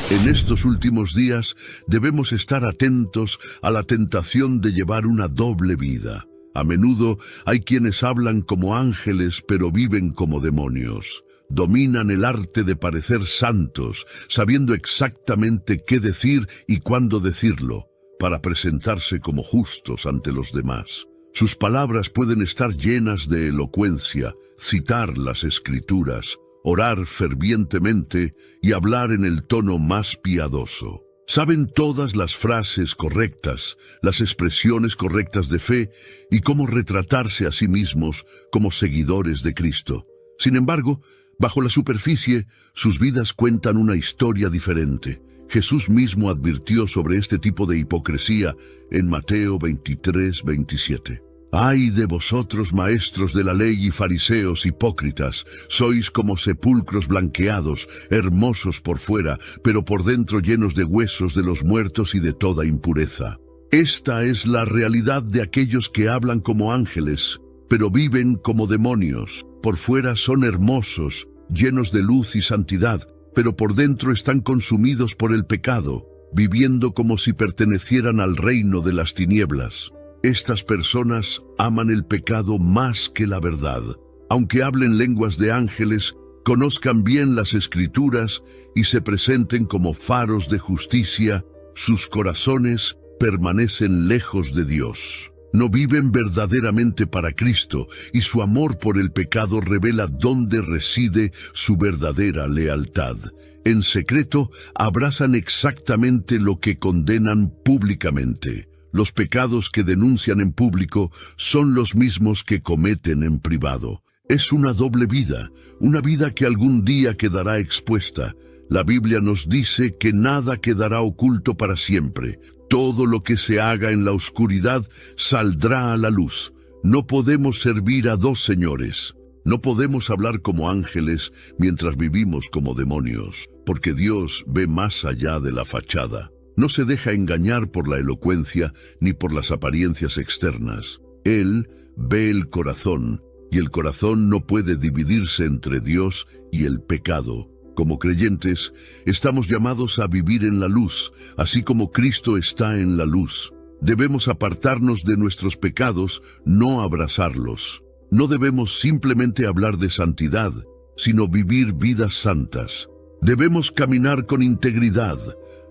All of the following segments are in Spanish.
En estos últimos días debemos estar atentos a la tentación de llevar una doble vida. A menudo hay quienes hablan como ángeles pero viven como demonios. Dominan el arte de parecer santos, sabiendo exactamente qué decir y cuándo decirlo, para presentarse como justos ante los demás. Sus palabras pueden estar llenas de elocuencia, citar las Escrituras, orar fervientemente y hablar en el tono más piadoso. Saben todas las frases correctas, las expresiones correctas de fe y cómo retratarse a sí mismos como seguidores de Cristo. Sin embargo, bajo la superficie, sus vidas cuentan una historia diferente. Jesús mismo advirtió sobre este tipo de hipocresía en Mateo 23:27. ¡Ay de vosotros, maestros de la ley y fariseos hipócritas! Sois como sepulcros blanqueados, hermosos por fuera, pero por dentro llenos de huesos de los muertos y de toda impureza. Esta es la realidad de aquellos que hablan como ángeles, pero viven como demonios. Por fuera son hermosos, llenos de luz y santidad, pero por dentro están consumidos por el pecado, viviendo como si pertenecieran al reino de las tinieblas. Estas personas aman el pecado más que la verdad. Aunque hablen lenguas de ángeles, conozcan bien las Escrituras y se presenten como faros de justicia, sus corazones permanecen lejos de Dios. No viven verdaderamente para Cristo y su amor por el pecado revela dónde reside su verdadera lealtad. En secreto, abrazan exactamente lo que condenan públicamente. Los pecados que denuncian en público son los mismos que cometen en privado. Es una doble vida, una vida que algún día quedará expuesta. La Biblia nos dice que nada quedará oculto para siempre. Todo lo que se haga en la oscuridad saldrá a la luz. No podemos servir a dos señores. No podemos hablar como ángeles mientras vivimos como demonios, porque Dios ve más allá de la fachada. No se deja engañar por la elocuencia ni por las apariencias externas. Él ve el corazón, y el corazón no puede dividirse entre Dios y el pecado. Como creyentes, estamos llamados a vivir en la luz, así como Cristo está en la luz. Debemos apartarnos de nuestros pecados, no abrazarlos. No debemos simplemente hablar de santidad, sino vivir vidas santas. Debemos caminar con integridad,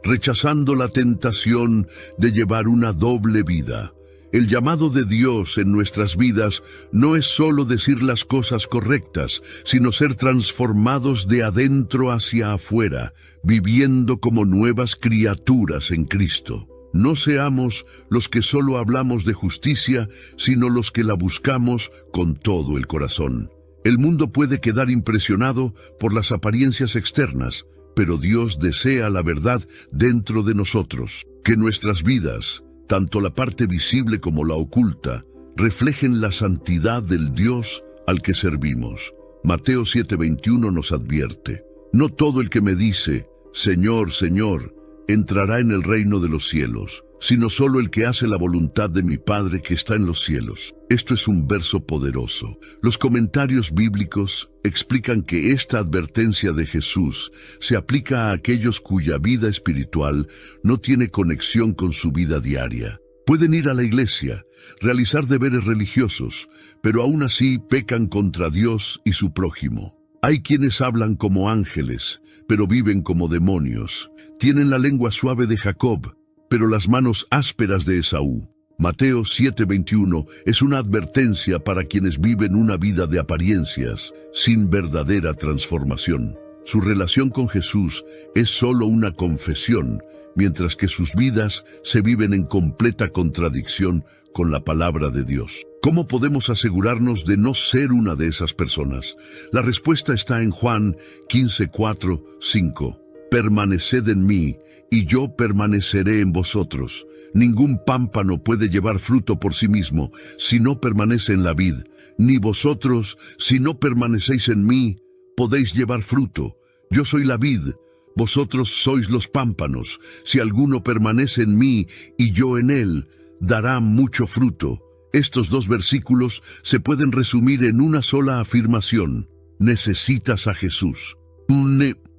rechazando la tentación de llevar una doble vida. El llamado de Dios en nuestras vidas no es solo decir las cosas correctas, sino ser transformados de adentro hacia afuera, viviendo como nuevas criaturas en Cristo. No seamos los que solo hablamos de justicia, sino los que la buscamos con todo el corazón. El mundo puede quedar impresionado por las apariencias externas, pero Dios desea la verdad dentro de nosotros. Que nuestras vidas, tanto la parte visible como la oculta, reflejen la santidad del Dios al que servimos. Mateo 7:21 nos advierte: no todo el que me dice, Señor, Señor, entrará en el reino de los cielos, sino solo el que hace la voluntad de mi Padre que está en los cielos. Esto es un verso poderoso. Los comentarios bíblicos explican que esta advertencia de Jesús se aplica a aquellos cuya vida espiritual no tiene conexión con su vida diaria. Pueden ir a la iglesia, realizar deberes religiosos, pero aún así pecan contra Dios y su prójimo. Hay quienes hablan como ángeles, pero viven como demonios. Tienen la lengua suave de Jacob, pero las manos ásperas de Esaú. Mateo 7:21 es una advertencia para quienes viven una vida de apariencias, sin verdadera transformación. Su relación con Jesús es solo una confesión, mientras que sus vidas se viven en completa contradicción con la palabra de Dios. ¿Cómo podemos asegurarnos de no ser una de esas personas? La respuesta está en Juan 15:4-5. Permaneced en mí, y yo permaneceré en vosotros. Ningún pámpano puede llevar fruto por sí mismo, si no permanece en la vid. Ni vosotros, si no permanecéis en mí, podéis llevar fruto. Yo soy la vid, vosotros sois los pámpanos. Si alguno permanece en mí, y yo en él, dará mucho fruto. Estos dos versículos se pueden resumir en una sola afirmación: necesitas a Jesús.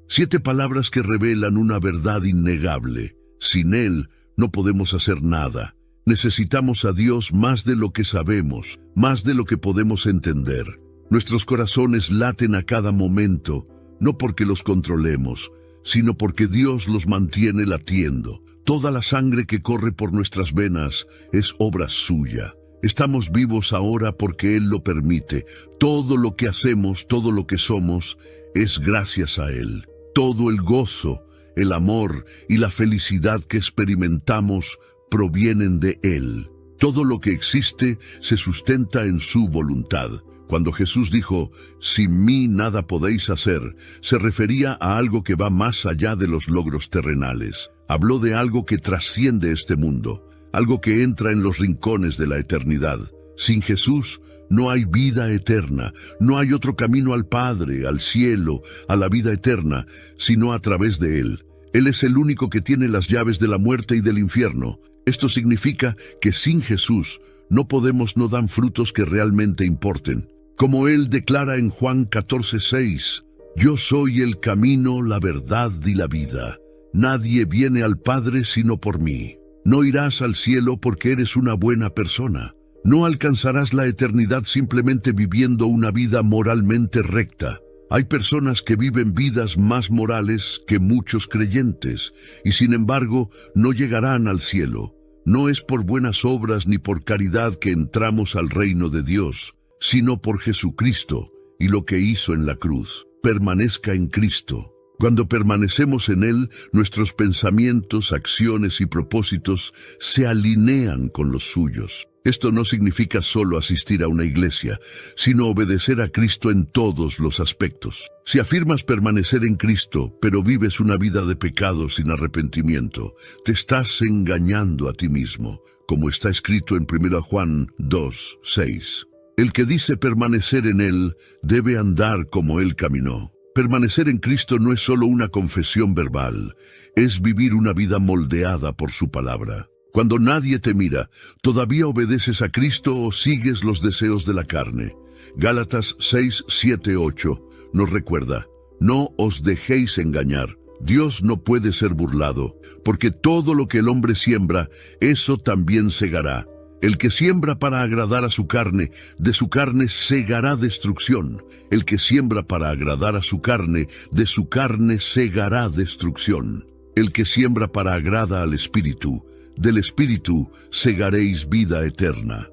7 palabras que revelan una verdad innegable. Sin Él no podemos hacer nada. Necesitamos a Dios más de lo que sabemos, más de lo que podemos entender. Nuestros corazones laten a cada momento, no porque los controlemos, sino porque Dios los mantiene latiendo. Toda la sangre que corre por nuestras venas es obra suya. Estamos vivos ahora porque Él lo permite. Todo lo que hacemos, todo lo que somos, es gracias a Él. Todo el gozo, el amor y la felicidad que experimentamos provienen de Él. Todo lo que existe se sustenta en su voluntad. Cuando Jesús dijo, «Sin mí nada podéis hacer», se refería a algo que va más allá de los logros terrenales. Habló de algo que trasciende este mundo, algo que entra en los rincones de la eternidad. Sin Jesús no hay vida eterna, no hay otro camino al Padre, al cielo, a la vida eterna, sino a través de Él. Él es el único que tiene las llaves de la muerte y del infierno. Esto significa que sin Jesús no dan frutos que realmente importen. Como Él declara en Juan 14:6, «Yo soy el camino, la verdad y la vida. Nadie viene al Padre sino por mí». No irás al cielo porque eres una buena persona. No alcanzarás la eternidad simplemente viviendo una vida moralmente recta. Hay personas que viven vidas más morales que muchos creyentes, y sin embargo no llegarán al cielo. No es por buenas obras ni por caridad que entramos al reino de Dios, sino por Jesucristo y lo que hizo en la cruz. Permanezca en Cristo. Cuando permanecemos en Él, nuestros pensamientos, acciones y propósitos se alinean con los suyos. Esto no significa solo asistir a una iglesia, sino obedecer a Cristo en todos los aspectos. Si afirmas permanecer en Cristo, pero vives una vida de pecado sin arrepentimiento, te estás engañando a ti mismo, como está escrito en 1 Juan 2:6. El que dice permanecer en Él, debe andar como Él caminó. Permanecer en Cristo no es solo una confesión verbal, es vivir una vida moldeada por su palabra. Cuando nadie te mira, ¿todavía obedeces a Cristo o sigues los deseos de la carne? Gálatas 6:7-8 nos recuerda, «No os dejéis engañar, Dios no puede ser burlado, porque todo lo que el hombre siembra, eso también segará. El que siembra para agradar a su carne, de su carne segará destrucción. El que siembra para agradar a su carne, de su carne segará destrucción. El que siembra para agrada al Espíritu, del Espíritu segaréis vida eterna».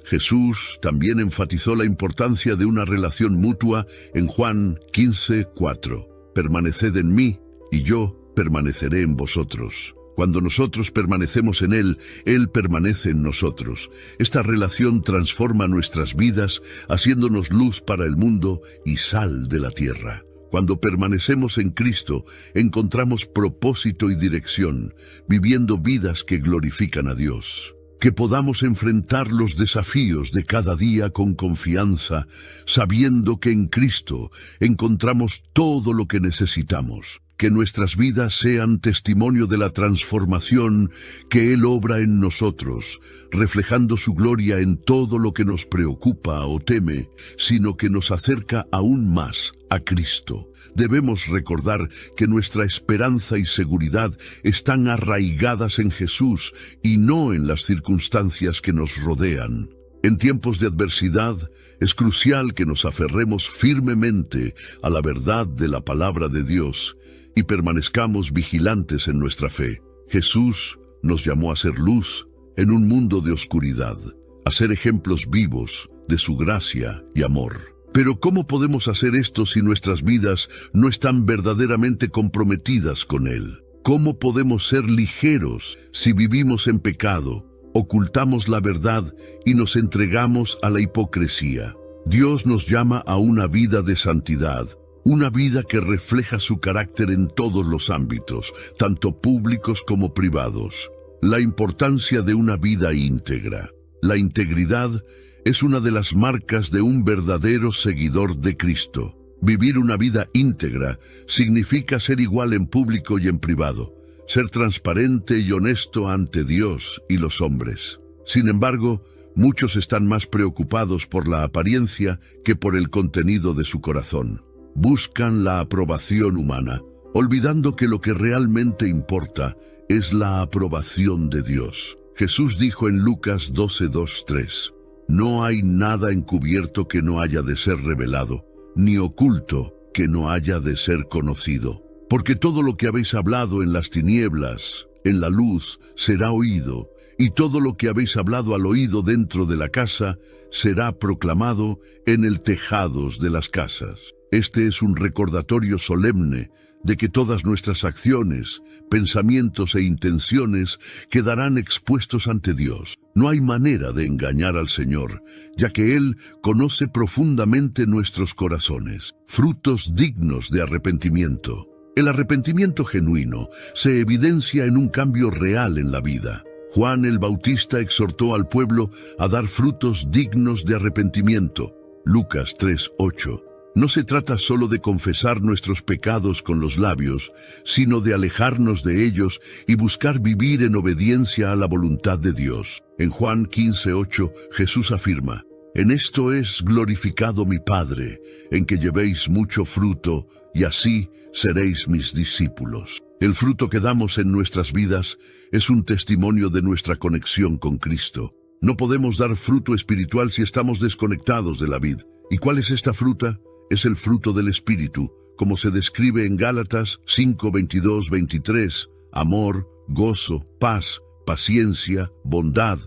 Jesús también enfatizó la importancia de una relación mutua en Juan 15:4. «Permaneced en mí, y yo permaneceré en vosotros». Cuando nosotros permanecemos en Él, Él permanece en nosotros. Esta relación transforma nuestras vidas, haciéndonos luz para el mundo y sal de la tierra. Cuando permanecemos en Cristo, encontramos propósito y dirección, viviendo vidas que glorifican a Dios. Que podamos enfrentar los desafíos de cada día con confianza, sabiendo que en Cristo encontramos todo lo que necesitamos. Que nuestras vidas sean testimonio de la transformación que Él obra en nosotros, reflejando su gloria en todo lo que nos preocupa o teme, sino que nos acerca aún más a Cristo. Debemos recordar que nuestra esperanza y seguridad están arraigadas en Jesús y no en las circunstancias que nos rodean. En tiempos de adversidad, es crucial que nos aferremos firmemente a la verdad de la palabra de Dios y permanezcamos vigilantes en nuestra fe. Jesús nos llamó a ser luz en un mundo de oscuridad, a ser ejemplos vivos de su gracia y amor. Pero ¿cómo podemos hacer esto si nuestras vidas no están verdaderamente comprometidas con Él? ¿Cómo podemos ser ligeros si vivimos en pecado, ocultamos la verdad y nos entregamos a la hipocresía? Dios nos llama a una vida de santidad, una vida que refleja su carácter en todos los ámbitos, tanto públicos como privados. La importancia de una vida íntegra. La integridad es una de las marcas de un verdadero seguidor de Cristo. Vivir una vida íntegra significa ser igual en público y en privado, ser transparente y honesto ante Dios y los hombres. Sin embargo, muchos están más preocupados por la apariencia que por el contenido de su corazón. Buscan la aprobación humana, olvidando que lo que realmente importa es la aprobación de Dios. Jesús dijo en Lucas 12:2-3, «No hay nada encubierto que no haya de ser revelado, ni oculto que no haya de ser conocido. Porque todo lo que habéis hablado en las tinieblas, en la luz, será oído, y todo lo que habéis hablado al oído dentro de la casa, será proclamado en el tejados de las casas». Este es un recordatorio solemne de que todas nuestras acciones, pensamientos e intenciones quedarán expuestos ante Dios. No hay manera de engañar al Señor, ya que Él conoce profundamente nuestros corazones. Frutos dignos de arrepentimiento. El arrepentimiento genuino se evidencia en un cambio real en la vida. Juan el Bautista exhortó al pueblo a dar frutos dignos de arrepentimiento. Lucas 3:8. No se trata solo de confesar nuestros pecados con los labios, sino de alejarnos de ellos y buscar vivir en obediencia a la voluntad de Dios. En Juan 15:8, Jesús afirma, «En esto es glorificado mi Padre, en que llevéis mucho fruto, y así seréis mis discípulos». El fruto que damos en nuestras vidas es un testimonio de nuestra conexión con Cristo. No podemos dar fruto espiritual si estamos desconectados de la vid. ¿Y cuál es esta fruta? Es el fruto del Espíritu, como se describe en Gálatas 5:22-23, amor, gozo, paz, paciencia, bondad,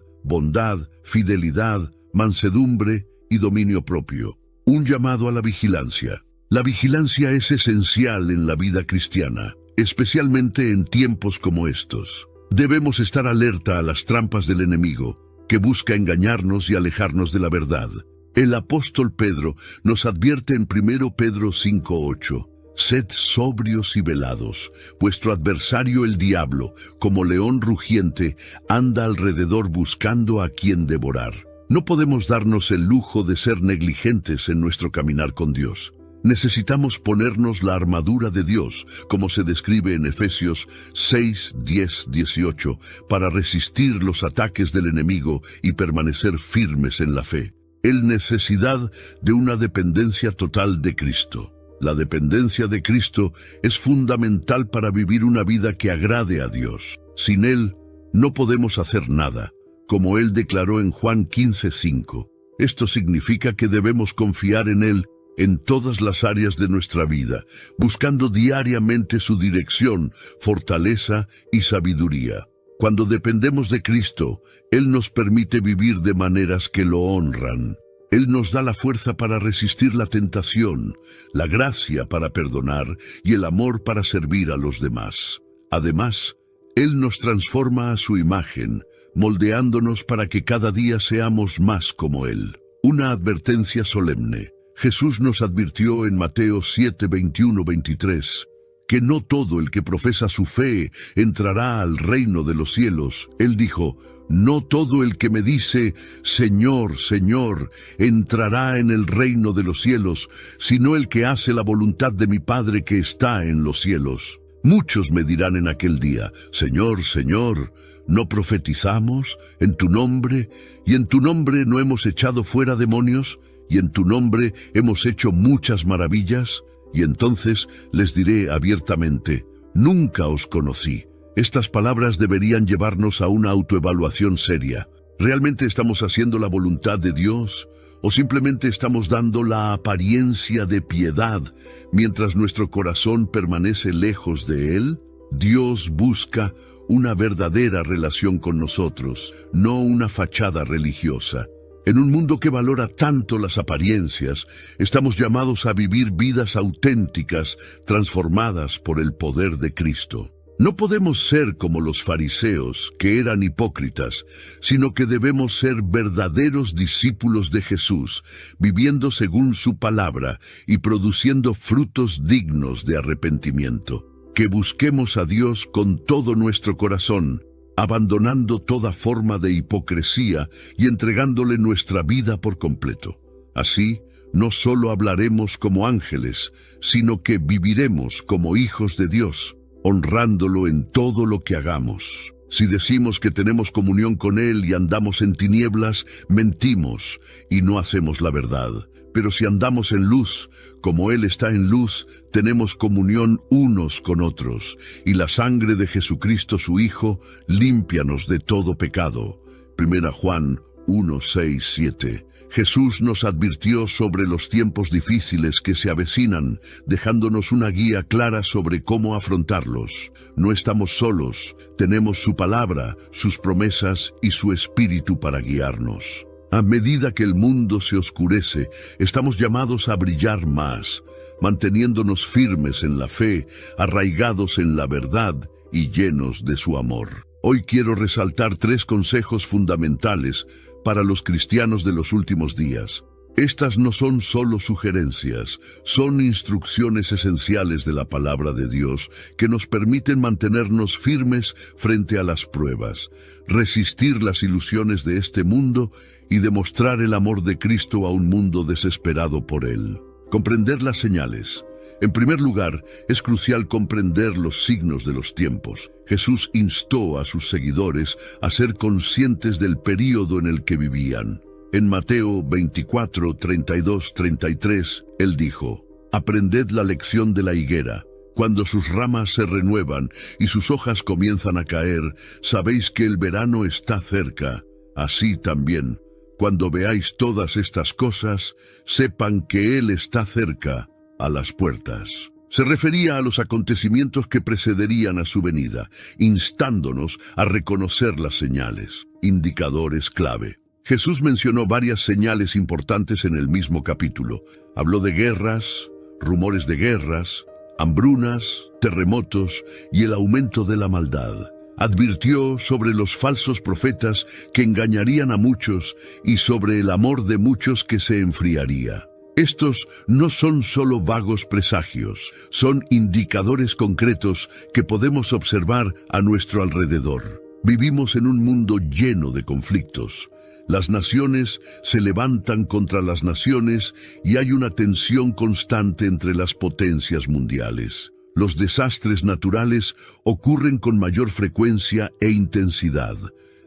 fidelidad, mansedumbre y dominio propio. Un llamado a la vigilancia. La vigilancia es esencial en la vida cristiana, especialmente en tiempos como estos. Debemos estar alerta a las trampas del enemigo, que busca engañarnos y alejarnos de la verdad. El apóstol Pedro nos advierte en 1 Pedro 5:8, «Sed sobrios y velados, vuestro adversario el diablo, como león rugiente, anda alrededor buscando a quien devorar». No podemos darnos el lujo de ser negligentes en nuestro caminar con Dios. Necesitamos ponernos la armadura de Dios, como se describe en Efesios 6:10-18, para resistir los ataques del enemigo y permanecer firmes en la fe. Necesidad de una dependencia total de Cristo. La dependencia de Cristo es fundamental para vivir una vida que agrade a Dios. Sin Él, no podemos hacer nada, como Él declaró en Juan 15:5. Esto significa que debemos confiar en Él en todas las áreas de nuestra vida, buscando diariamente su dirección, fortaleza y sabiduría. Cuando dependemos de Cristo, Él nos permite vivir de maneras que lo honran. Él nos da la fuerza para resistir la tentación, la gracia para perdonar y el amor para servir a los demás. Además, Él nos transforma a su imagen, moldeándonos para que cada día seamos más como Él. Una advertencia solemne. Jesús nos advirtió en Mateo 7:21-23, que no todo el que profesa su fe entrará al reino de los cielos. Él dijo, «No todo el que me dice, Señor, Señor, entrará en el reino de los cielos, sino el que hace la voluntad de mi Padre que está en los cielos». Muchos me dirán en aquel día, «Señor, Señor, ¿no profetizamos en tu nombre? ¿Y en tu nombre no hemos echado fuera demonios? ¿Y en tu nombre hemos hecho muchas maravillas?» Y entonces les diré abiertamente, «Nunca os conocí». Estas palabras deberían llevarnos a una autoevaluación seria. ¿Realmente estamos haciendo la voluntad de Dios? ¿O simplemente estamos dando la apariencia de piedad mientras nuestro corazón permanece lejos de Él? Dios busca una verdadera relación con nosotros, no una fachada religiosa. En un mundo que valora tanto las apariencias, estamos llamados a vivir vidas auténticas, transformadas por el poder de Cristo. No podemos ser como los fariseos, que eran hipócritas, sino que debemos ser verdaderos discípulos de Jesús, viviendo según su palabra y produciendo frutos dignos de arrepentimiento. Que busquemos a Dios con todo nuestro corazón, abandonando toda forma de hipocresía y entregándole nuestra vida por completo. Así, no solo hablaremos como ángeles, sino que viviremos como hijos de Dios, honrándolo en todo lo que hagamos. Si decimos que tenemos comunión con Él y andamos en tinieblas, mentimos y no hacemos la verdad. Pero si andamos en luz, como Él está en luz, tenemos comunión unos con otros, y la sangre de Jesucristo su Hijo límpianos de todo pecado. 1 Juan 1, 6, 7. Jesús nos advirtió sobre los tiempos difíciles que se avecinan, dejándonos una guía clara sobre cómo afrontarlos. No estamos solos, tenemos su palabra, sus promesas y su espíritu para guiarnos. A medida que el mundo se oscurece, estamos llamados a brillar más, manteniéndonos firmes en la fe, arraigados en la verdad y llenos de su amor. Hoy quiero resaltar 3 consejos fundamentales para los cristianos de los últimos días. Estas no son solo sugerencias, son instrucciones esenciales de la palabra de Dios que nos permiten mantenernos firmes frente a las pruebas, resistir las ilusiones de este mundo y demostrar el amor de Cristo a un mundo desesperado por Él. Comprender las señales. En primer lugar, es crucial comprender los signos de los tiempos. Jesús instó a sus seguidores a ser conscientes del período en el que vivían. En Mateo 24, 32, 33, Él dijo: «Aprended la lección de la higuera. Cuando sus ramas se renuevan y sus hojas comienzan a caer, sabéis que el verano está cerca. Así también, cuando veáis todas estas cosas, sepan que Él está cerca, a las puertas». Se refería a los acontecimientos que precederían a su venida, instándonos a reconocer las señales, indicadores clave. Jesús mencionó varias señales importantes en el mismo capítulo. Habló de guerras, rumores de guerras, hambrunas, terremotos y el aumento de la maldad. Advirtió sobre los falsos profetas que engañarían a muchos y sobre el amor de muchos que se enfriaría. Estos no son solo vagos presagios, son indicadores concretos que podemos observar a nuestro alrededor. Vivimos en un mundo lleno de conflictos. Las naciones se levantan contra las naciones y hay una tensión constante entre las potencias mundiales. Los desastres naturales ocurren con mayor frecuencia e intensidad.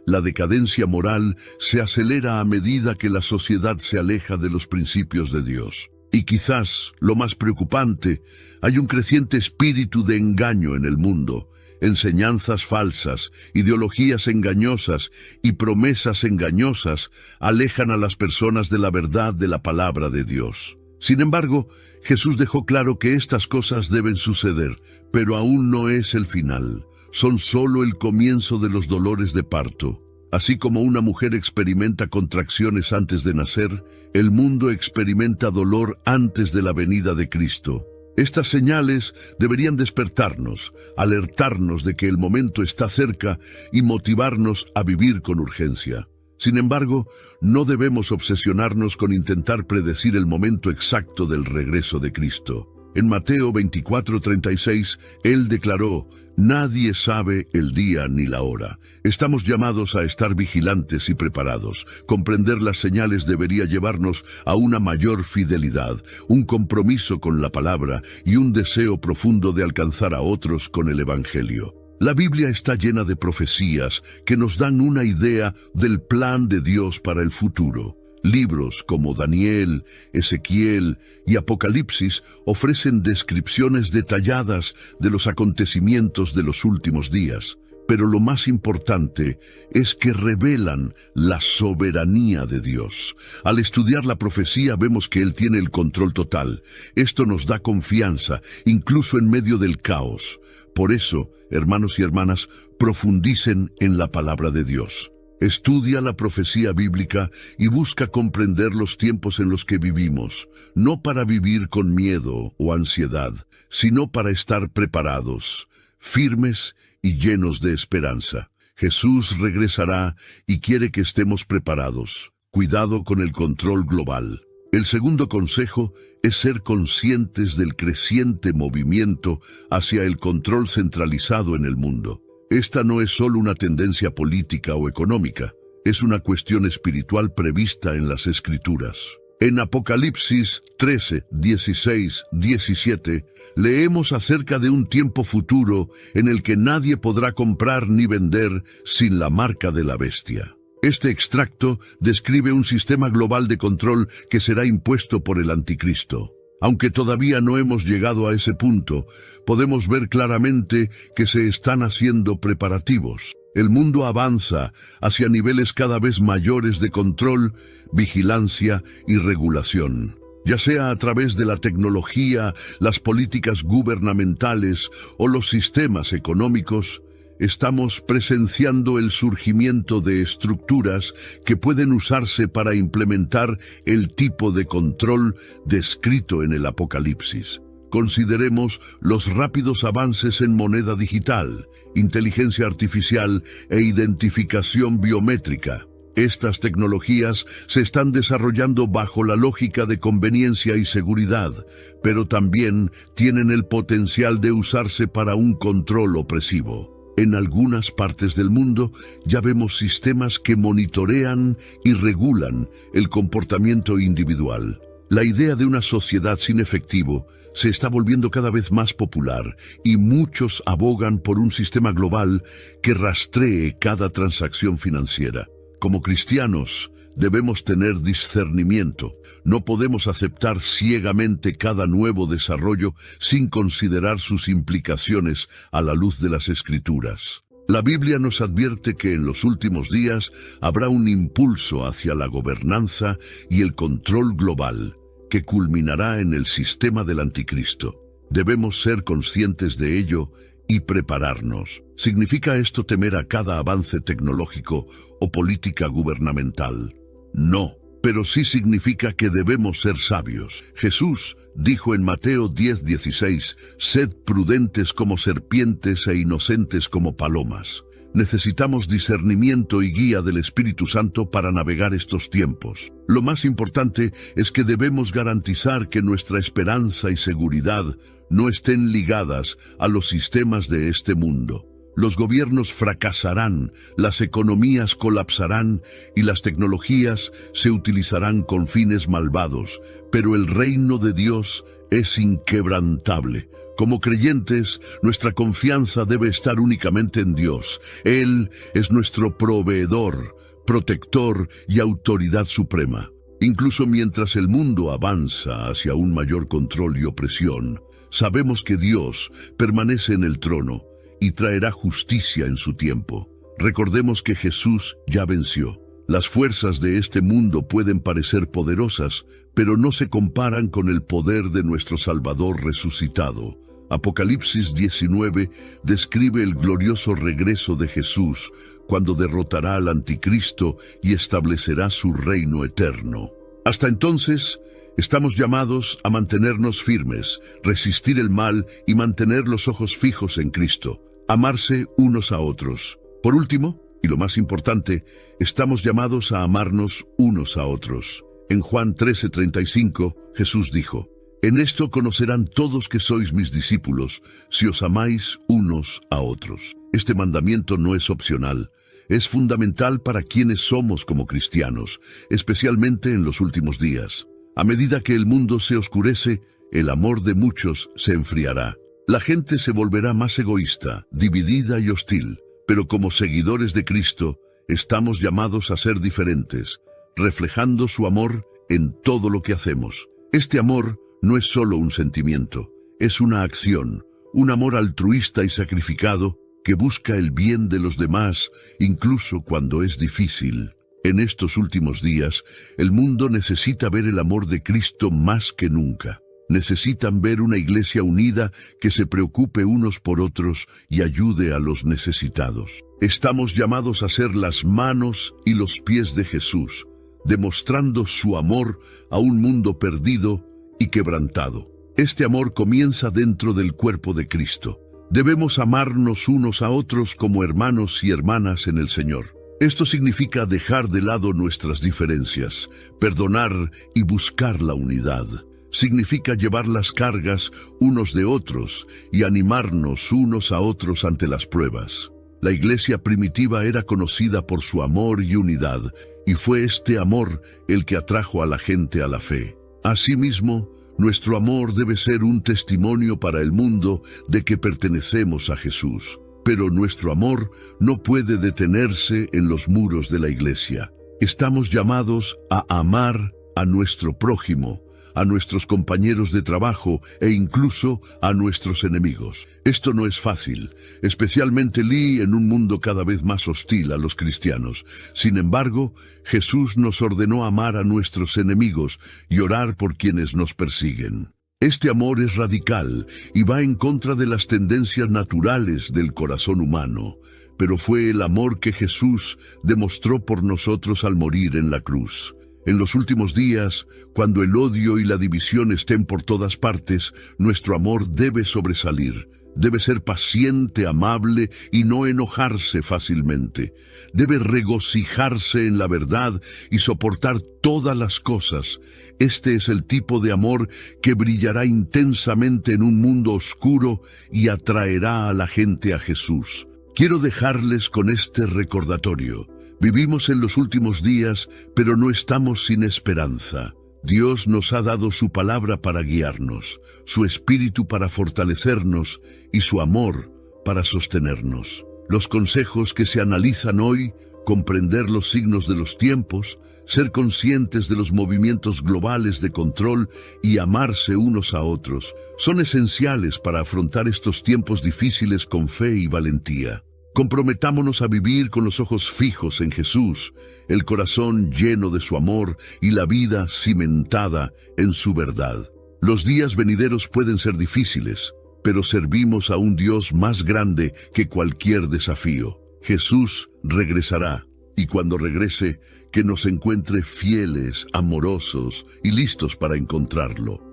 La decadencia moral se acelera a medida que la sociedad se aleja de los principios de Dios. Y quizás, lo más preocupante, hay un creciente espíritu de engaño en el mundo. Enseñanzas falsas, ideologías engañosas y promesas engañosas alejan a las personas de la verdad de la palabra de Dios. Sin embargo, Jesús dejó claro que estas cosas deben suceder, pero aún no es el final. Son solo el comienzo de los dolores de parto. Así como una mujer experimenta contracciones antes de nacer, el mundo experimenta dolor antes de la venida de Cristo. Estas señales deberían despertarnos, alertarnos de que el momento está cerca y motivarnos a vivir con urgencia. Sin embargo, no debemos obsesionarnos con intentar predecir el momento exacto del regreso de Cristo. En Mateo 24:36, Él declaró: «Nadie sabe el día ni la hora». Estamos llamados a estar vigilantes y preparados. Comprender las señales debería llevarnos a una mayor fidelidad, un compromiso con la palabra y un deseo profundo de alcanzar a otros con el Evangelio. La Biblia está llena de profecías que nos dan una idea del plan de Dios para el futuro. Libros como Daniel, Ezequiel y Apocalipsis ofrecen descripciones detalladas de los acontecimientos de los últimos días. Pero lo más importante es que revelan la soberanía de Dios. Al estudiar la profecía vemos que Él tiene el control total. Esto nos da confianza, incluso en medio del caos. Por eso, hermanos y hermanas, profundicen en la palabra de Dios. Estudia la profecía bíblica y busca comprender los tiempos en los que vivimos, no para vivir con miedo o ansiedad, sino para estar preparados, firmes y llenos de esperanza. Jesús regresará y quiere que estemos preparados. Cuidado con el control global. El segundo consejo es ser conscientes del creciente movimiento hacia el control centralizado en el mundo. Esta no es solo una tendencia política o económica, es una cuestión espiritual prevista en las Escrituras. En Apocalipsis 13, 16, 17, leemos acerca de un tiempo futuro en el que nadie podrá comprar ni vender sin la marca de la bestia. Este extracto describe un sistema global de control que será impuesto por el anticristo. Aunque todavía no hemos llegado a ese punto, podemos ver claramente que se están haciendo preparativos. El mundo avanza hacia niveles cada vez mayores de control, vigilancia y regulación. Ya sea a través de la tecnología, las políticas gubernamentales o los sistemas económicos, estamos presenciando el surgimiento de estructuras que pueden usarse para implementar el tipo de control descrito en el Apocalipsis. Consideremos los rápidos avances en moneda digital, inteligencia artificial e identificación biométrica. Estas tecnologías se están desarrollando bajo la lógica de conveniencia y seguridad, pero también tienen el potencial de usarse para un control opresivo. En algunas partes del mundo ya vemos sistemas que monitorean y regulan el comportamiento individual. La idea de una sociedad sin efectivo se está volviendo cada vez más popular y muchos abogan por un sistema global que rastree cada transacción financiera. Como cristianos, debemos tener discernimiento. No podemos aceptar ciegamente cada nuevo desarrollo sin considerar sus implicaciones a la luz de las Escrituras. La Biblia nos advierte que en los últimos días habrá un impulso hacia la gobernanza y el control global, que culminará en el sistema del anticristo. Debemos ser conscientes de ello y prepararnos. ¿Significa esto temer a cada avance tecnológico o política gubernamental? No, pero sí significa que debemos ser sabios. Jesús dijo en Mateo 10:16, «Sed prudentes como serpientes e inocentes como palomas». Necesitamos discernimiento y guía del Espíritu Santo para navegar estos tiempos. Lo más importante es que debemos garantizar que nuestra esperanza y seguridad no estén ligadas a los sistemas de este mundo. Los gobiernos fracasarán, las economías colapsarán y las tecnologías se utilizarán con fines malvados, pero el reino de Dios es inquebrantable. Como creyentes, nuestra confianza debe estar únicamente en Dios. Él es nuestro proveedor, protector y autoridad suprema. Incluso mientras el mundo avanza hacia un mayor control y opresión, sabemos que Dios permanece en el trono y traerá justicia en su tiempo. Recordemos que Jesús ya venció. Las fuerzas de este mundo pueden parecer poderosas, pero no se comparan con el poder de nuestro Salvador resucitado. Apocalipsis 19 describe el glorioso regreso de Jesús cuando derrotará al anticristo y establecerá su reino eterno. Hasta entonces, estamos llamados a mantenernos firmes, resistir el mal y mantener los ojos fijos en Cristo, amarse unos a otros. Por último, y lo más importante, estamos llamados a amarnos unos a otros. En Juan 13:35, Jesús dijo, «En esto conocerán todos que sois mis discípulos, si os amáis unos a otros». Este mandamiento no es opcional, es fundamental para quienes somos como cristianos, especialmente en los últimos días. A medida que el mundo se oscurece, el amor de muchos se enfriará. La gente se volverá más egoísta, dividida y hostil, pero como seguidores de Cristo, estamos llamados a ser diferentes, reflejando su amor en todo lo que hacemos. Este amor no es solo un sentimiento, es una acción, un amor altruista y sacrificado que busca el bien de los demás, incluso cuando es difícil. En estos últimos días, el mundo necesita ver el amor de Cristo más que nunca. Necesitan ver una iglesia unida que se preocupe unos por otros y ayude a los necesitados. Estamos llamados a ser las manos y los pies de Jesús, demostrando su amor a un mundo perdido y quebrantado. Este amor comienza dentro del cuerpo de Cristo. Debemos amarnos unos a otros como hermanos y hermanas en el Señor. Esto significa dejar de lado nuestras diferencias, perdonar y buscar la unidad. Significa llevar las cargas unos de otros y animarnos unos a otros ante las pruebas. La iglesia primitiva era conocida por su amor y unidad, y fue este amor el que atrajo a la gente a la fe. Asimismo, nuestro amor debe ser un testimonio para el mundo de que pertenecemos a Jesús. Pero nuestro amor no puede detenerse en los muros de la iglesia. Estamos llamados a amar a nuestro prójimo, a nuestros compañeros de trabajo e incluso a nuestros enemigos. Esto no es fácil, especialmente en un mundo cada vez más hostil a los cristianos. Sin embargo, Jesús nos ordenó amar a nuestros enemigos y orar por quienes nos persiguen. Este amor es radical y va en contra de las tendencias naturales del corazón humano, pero fue el amor que Jesús demostró por nosotros al morir en la cruz. En los últimos días, cuando el odio y la división estén por todas partes, nuestro amor debe sobresalir. Debe ser paciente, amable y no enojarse fácilmente. Debe regocijarse en la verdad y soportar todas las cosas. Este es el tipo de amor que brillará intensamente en un mundo oscuro y atraerá a la gente a Jesús. Quiero dejarles con este recordatorio. Vivimos en los últimos días, pero no estamos sin esperanza. Dios nos ha dado su palabra para guiarnos, su espíritu para fortalecernos y su amor para sostenernos. Los consejos que se analizan hoy, comprender los signos de los tiempos, ser conscientes de los movimientos globales de control y amarse unos a otros, son esenciales para afrontar estos tiempos difíciles con fe y valentía. Comprometámonos a vivir con los ojos fijos en Jesús, el corazón lleno de su amor y la vida cimentada en su verdad. Los días venideros pueden ser difíciles, pero servimos a un Dios más grande que cualquier desafío. Jesús regresará, y cuando regrese, que nos encuentre fieles, amorosos y listos para encontrarlo.